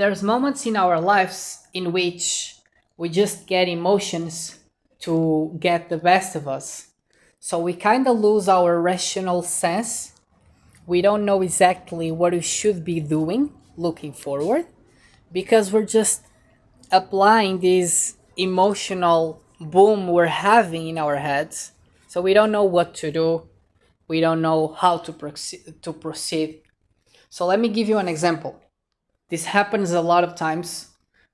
there's moments in our lives in which we just get emotions to get the best of us. So we kind of lose our rational sense. We don't know exactly what we should be doing looking forward because we're just applying this emotional boom we're having in our heads. So we don't know what to do. We don't know how to proceed. So let me give you an example. This happens a lot of times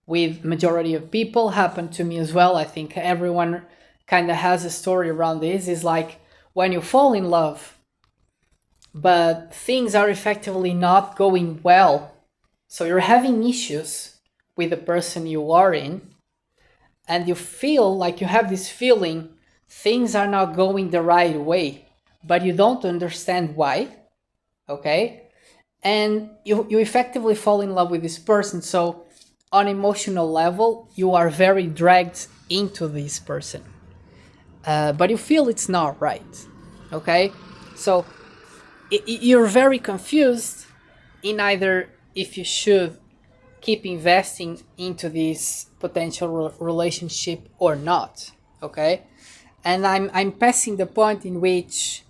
with majority of people, happened to me as well. I think everyone kind of has a story around this. Is like when you fall in love but things are effectively not going well, so you're having issues with the person you are in, and you feel like you have this feeling things are not going the right way, but you don't understand why. Okay, and you effectively fall in love with this person. So on emotional level you are very dragged into this person, but you feel it's not right. Okay, so you're very confused in either if you should keep investing into this potential relationship or not. Okay, and I'm passing the point in which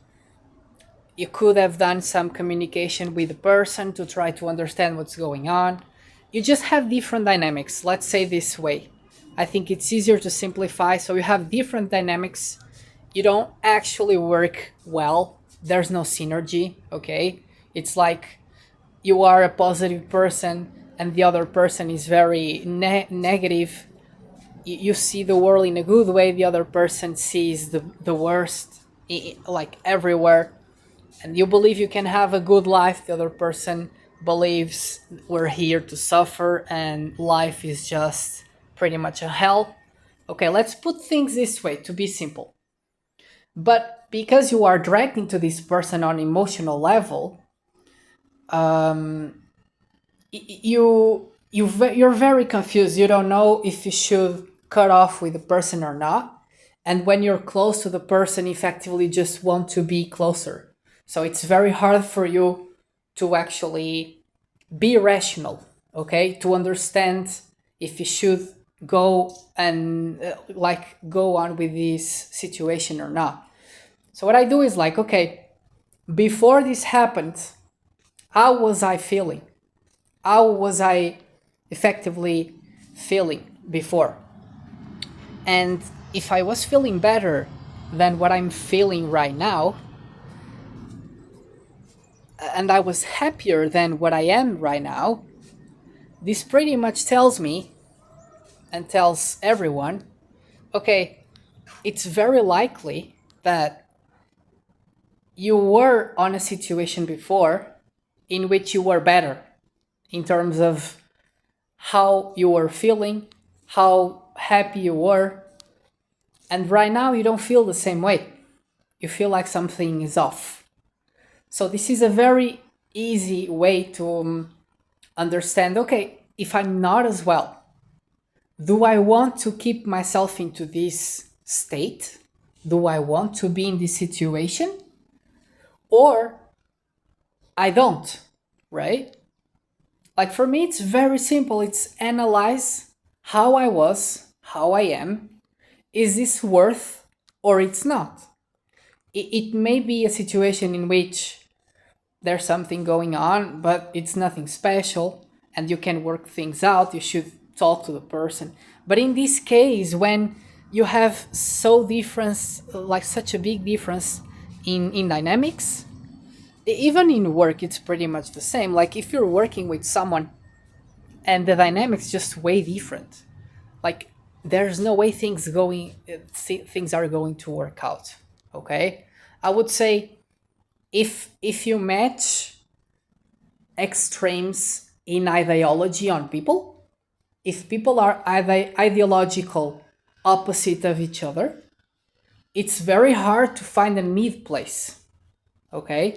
you could have done some communication with the person to try to understand what's going on. You just have different dynamics, let's say this way. I think it's easier to simplify. So you have different dynamics. You don't actually work well. There's no synergy. Okay, it's like you are a positive person and the other person is very negative. You see the world in a good way, the other person sees the worst, like everywhere. And you believe you can have a good life, the other person believes we're here to suffer and life is just pretty much a hell. Okay, let's put things this way to be simple. But because you are dragged into this person on emotional level, you're very confused. You don't know if you should cut off with the person or not. And when you're close to the person, effectively just want to be closer. So it's very hard for you to actually be rational, okay, to understand if you should go and like go on with this situation or not. So what I do is like, okay, before this happened, how was I feeling? How was I effectively feeling before? And if I was feeling better than what I'm feeling right now, and I was happier than what I am right now, this pretty much tells me and tells everyone, okay, it's very likely that you were on a situation before in which you were better in terms of how you were feeling, how happy you were, and right now you don't feel the same way. You feel like something is off. So this is a very easy way to understand, okay, if I'm not as well, do I want to keep myself into this state? Do I want to be in this situation? Or I don't, right? Like for me, it's very simple. It's analyze how I was, how I am. Is this worth or it's not? It may be a situation in which there's something going on, but it's nothing special and you can work things out. You should talk to the person. But in this case, when you have so difference, like such a big difference in dynamics, even in work, it's pretty much the same. Like if you're working with someone and the dynamics just way different, like there's no way things are going to work out. Okay, I would say if you match extremes in ideology on people, if people are ideological opposite of each other, it's very hard to find a mid place. Okay,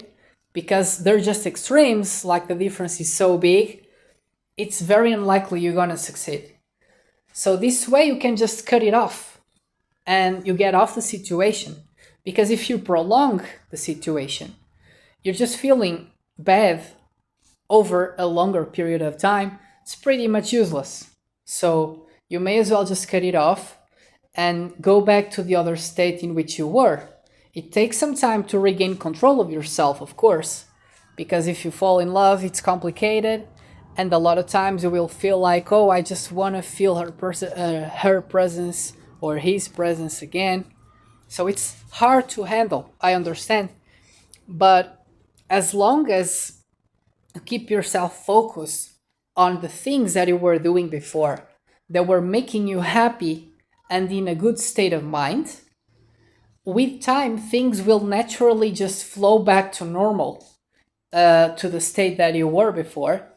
because they're just extremes, like the difference is so big, it's very unlikely you're gonna succeed. So this way you can just cut it off and you get off the situation. Because if you prolong the situation, you're just feeling bad over a longer period of time. it's pretty much useless. So you may as well just cut it off and go back to the other state in which you were. It takes some time to regain control of yourself, of course, because if you fall in love, it's complicated, and a lot of times you will feel like, oh, I just want to feel her presence or his presence again. So it's hard to handle, I understand. But as long as you keep yourself focused on the things that you were doing before that were making you happy and in a good state of mind, with time, things will naturally just flow back to normal, to the state that you were before.